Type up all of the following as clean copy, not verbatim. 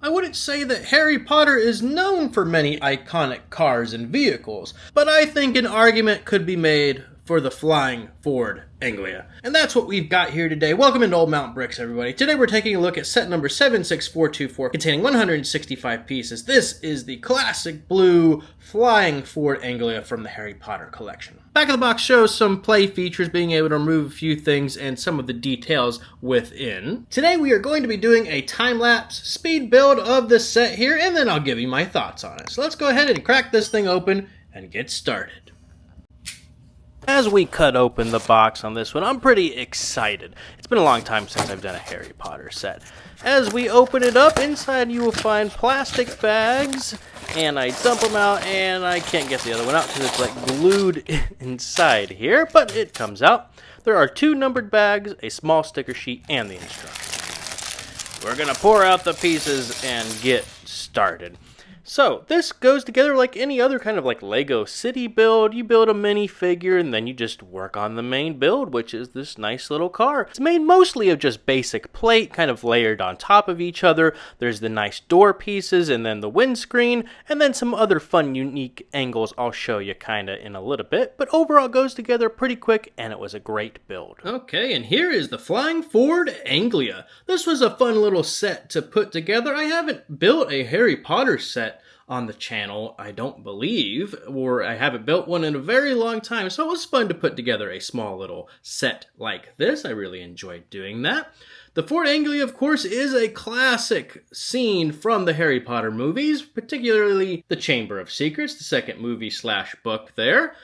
I wouldn't say that Harry Potter is known for many iconic cars and vehicles, but I think an argument could be made for the Flying Ford Anglia. And that's what we've got here today. Welcome into Old Mount Bricks, everybody. Today we're taking a look at set number 76424, containing 165 pieces. This is the classic blue Flying Ford Anglia from the Harry Potter collection. Back of the box shows some play features, being able to remove a few things and some of the details within. Today we are going to be doing a time-lapse speed build of this set here, and then I'll give you my thoughts on it. So let's go ahead and crack this thing open and get started. As we cut open the box on this one, I'm pretty excited. It's been a long time since I've done a Harry Potter set. As we open it up, inside you will find plastic bags, and I dump them out, and I can't get the other one out because it's like glued inside here, but it comes out. There are 2 numbered bags, a small sticker sheet, and the instructions. We're going to pour out the pieces and get started. So, this goes together like any other kind of like Lego city build. You build a minifigure and then you just work on the main build, which is this nice little car. It's made mostly of just basic plate, kind of layered on top of each other. There's the nice door pieces and then the windscreen, and then some other fun, unique angles I'll show you kind of in a little bit. But overall, it goes together pretty quick, and it was a great build. Okay, and here is the Flying Ford Anglia. This was a fun little set to put together. I haven't built a Harry Potter set on the channel, I don't believe, or I haven't built one in a very long time, so it was fun to put together a small little set like this. I really enjoyed doing that. The Ford Anglia, of course, is a classic scene from the Harry Potter movies, particularly The Chamber of Secrets, the second movie/book there.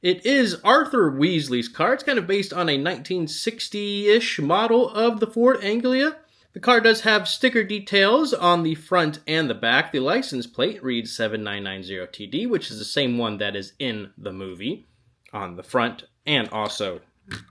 It is Arthur Weasley's car. It's kind of based on a 1960-ish model of the Ford Anglia. The car does have sticker details on the front and the back. The license plate reads 7990TD, which is the same one that is in the movie on the front and also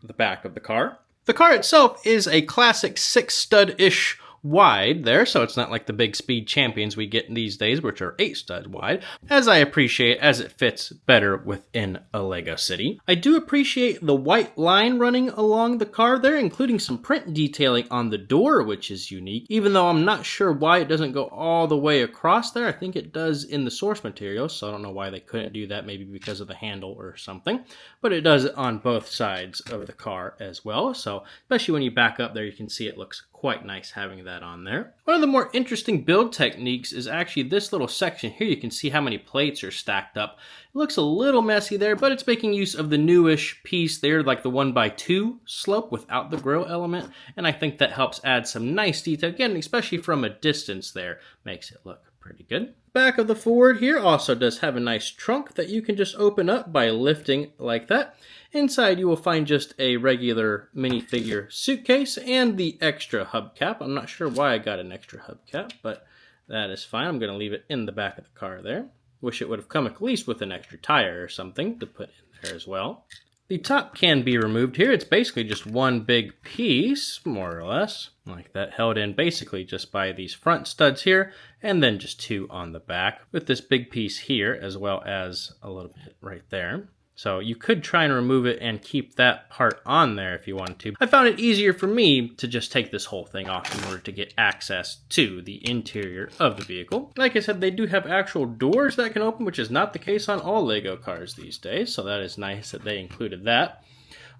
the back of the car. The car itself is a classic 6-stud-ish wide there, so it's not like the big speed champions we get these days, which are 8-stud wide, as I appreciate as it fits better within a Lego city. I do appreciate the white line running along the car there, including some print detailing on the door, which is unique, even though I'm not sure why it doesn't go all the way across there. I think it does in the source material, so I don't know why they couldn't do that, maybe because of the handle or something, but it does on both sides of the car as well, so especially when you back up there, you can see it looks quite nice having that on there. One of the more interesting build techniques is actually this little section here. You can see how many plates are stacked up. It looks a little messy there, but it's making use of the newish piece there, like the 1x2 slope without the grill element, and I think that helps add some nice detail, again, especially from a distance there, makes it look pretty good. Back of the Ford here also does have a nice trunk that you can just open up by lifting like that. Inside you will find just a regular minifigure suitcase and the extra hubcap. I'm not sure why I got an extra hubcap, but that is fine. I'm going to leave it in the back of the car there. Wish it would have come at least with an extra tire or something to put in there as well. The top can be removed here. It's basically just one big piece, more or less, like that, held in basically just by these front studs here, and then just 2 on the back, with this big piece here, as well as a little bit right there. So you could try and remove it and keep that part on there if you wanted to. I found it easier for me to just take this whole thing off in order to get access to the interior of the vehicle. Like I said, they do have actual doors that can open, which is not the case on all Lego cars these days, so that is nice that they included that.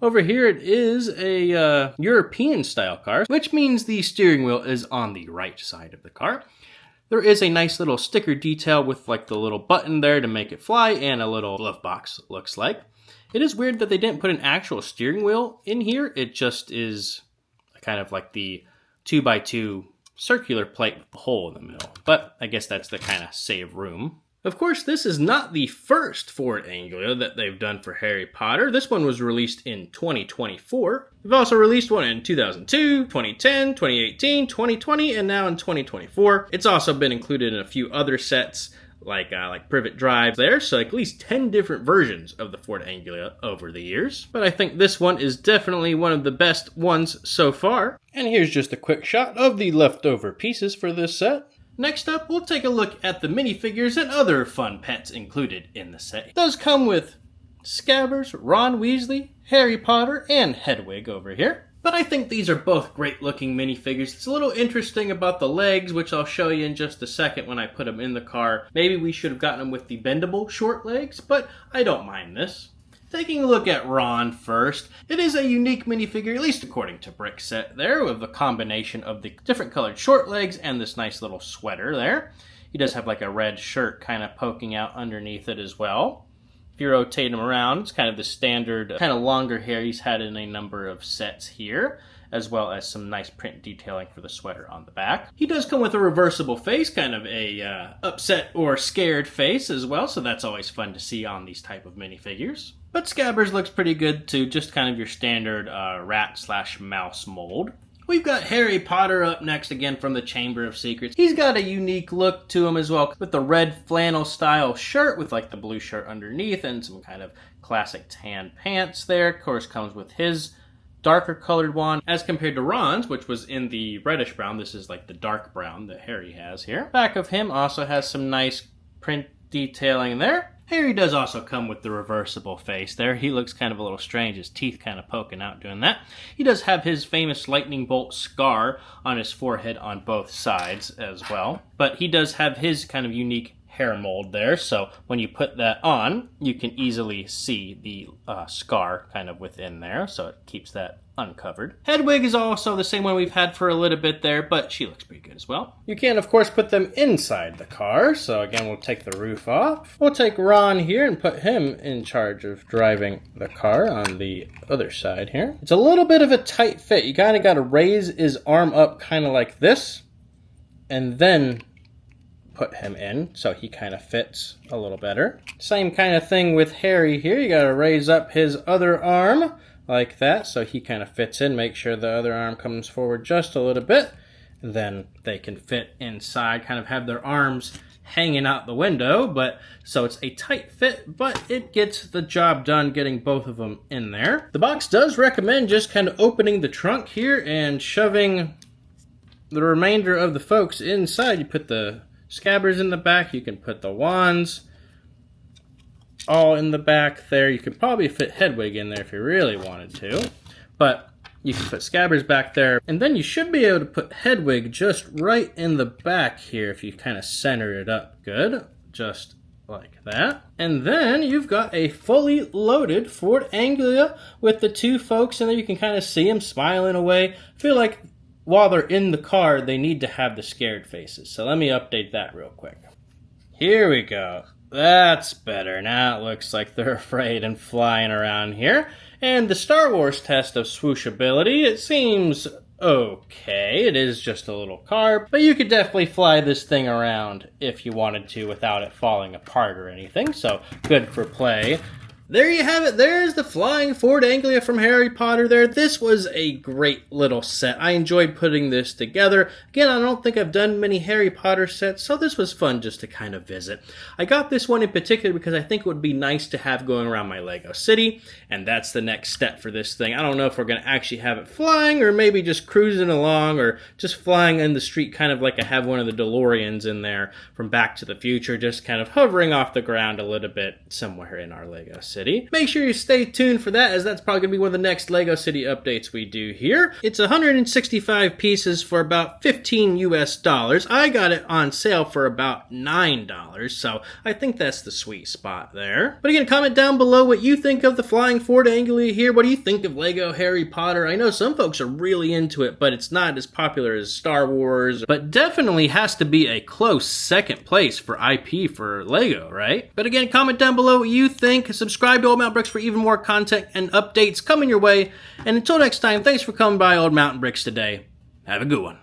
Over here it is a European style car, which means the steering wheel is on the right side of the car. There is a nice little sticker detail with like the little button there to make it fly, and a little glove box, it looks like. It is weird that they didn't put an actual steering wheel in here. It just is kind of like the 2x2 circular plate with the hole in the middle. But I guess that's to kind of save room. Of course, this is not the first Ford Anglia that they've done for Harry Potter. This one was released in 2024. They've also released one in 2002, 2010, 2018, 2020, and now in 2024. It's also been included in a few other sets, like Privet Drive there, so at least 10 different versions of the Ford Anglia over the years. But I think this one is definitely one of the best ones so far. And here's just a quick shot of the leftover pieces for this set. Next up, we'll take a look at the minifigures and other fun pets included in the set. It does come with Scabbers, Ron Weasley, Harry Potter, and Hedwig over here. But I think these are both great looking minifigures. It's a little interesting about the legs, which I'll show you in just a second when I put them in the car. Maybe we should have gotten them with the bendable short legs, but I don't mind this. Taking a look at Ron first, it is a unique minifigure, at least according to Brickset there, with a combination of the different colored short legs and this nice little sweater there. He does have like a red shirt kind of poking out underneath it as well. If you rotate him around, it's kind of the standard, kind of longer hair he's had in a number of sets here, as well as some nice print detailing for the sweater on the back. He does come with a reversible face, kind of a upset or scared face as well, so that's always fun to see on these type of minifigures. But Scabbers looks pretty good too, just kind of your standard rat/mouse mold. We've got Harry Potter up next again from the Chamber of Secrets. He's got a unique look to him as well, with the red flannel style shirt with like the blue shirt underneath and some kind of classic tan pants there. Of course, comes with his darker colored wand as compared to Ron's, which was in the reddish brown. This is like the dark brown that Harry has here. Back of him also has some nice print detailing there. Harry does also come with the reversible face there. He looks kind of a little strange, his teeth kind of poking out doing that. He does have his famous lightning bolt scar on his forehead on both sides as well. But he does have his kind of unique hair mold there, so when you put that on, you can easily see the scar kind of within there, so it keeps that uncovered. Hedwig is also the same one we've had for a little bit there, but she looks pretty good as well. You can, of course, put them inside the car, so again, we'll take the roof off. We'll take Ron here and put him in charge of driving the car on the other side here. It's a little bit of a tight fit. You kind of got to raise his arm up kind of like this, and then put him in so he kind of fits a little better. Same kind of thing with Harry here. You got to raise up his other arm like that so he kind of fits in. Make sure the other arm comes forward just a little bit. Then they can fit inside, kind of have their arms hanging out the window, but so it's a tight fit, but it gets the job done getting both of them in there. The box does recommend just kind of opening the trunk here and shoving the remainder of the folks inside. You put the Scabbers in the back, you can put the wands all in the back there. You could probably fit Hedwig in there if you really wanted to, but you can put Scabbers back there, and then you should be able to put Hedwig just right in the back here if you kind of center it up good, just like that. And then you've got a fully loaded Ford Anglia with the two folks in there. You can kind of see them smiling away. I feel like while they're in the car, they need to have the scared faces. So let me update that real quick. Here we go. That's better. Now it looks like they're afraid and flying around here. And the Star Wars test of swooshability, it seems okay. It is just a little car, but you could definitely fly this thing around if you wanted to without it falling apart or anything. So good for play. There you have it. There's the Flying Ford Anglia from Harry Potter there. This was a great little set. I enjoyed putting this together. Again, I don't think I've done many Harry Potter sets, so this was fun just to kind of visit. I got this one in particular because I think it would be nice to have going around my Lego city, and that's the next step for this thing. I don't know if we're going to actually have it flying, or maybe just cruising along, or just flying in the street kind of like I have one of the DeLoreans in there from Back to the Future, just kind of hovering off the ground a little bit somewhere in our Lego city. Make sure you stay tuned for that, as that's probably going to be one of the next Lego City updates we do here. It's 165 pieces for about $15 US. I got it on sale for about $9, so I think that's the sweet spot there. But again, comment down below what you think of the Flying Ford Anglia here. What do you think of Lego Harry Potter? I know some folks are really into it, but it's not as popular as Star Wars, but definitely has to be a close second place for IP for Lego, right? But again, comment down below what you think. Subscribe to Old Mountain Bricks for even more content and updates coming your way. And until next time, thanks for coming by Old Mountain Bricks today. Have a good one.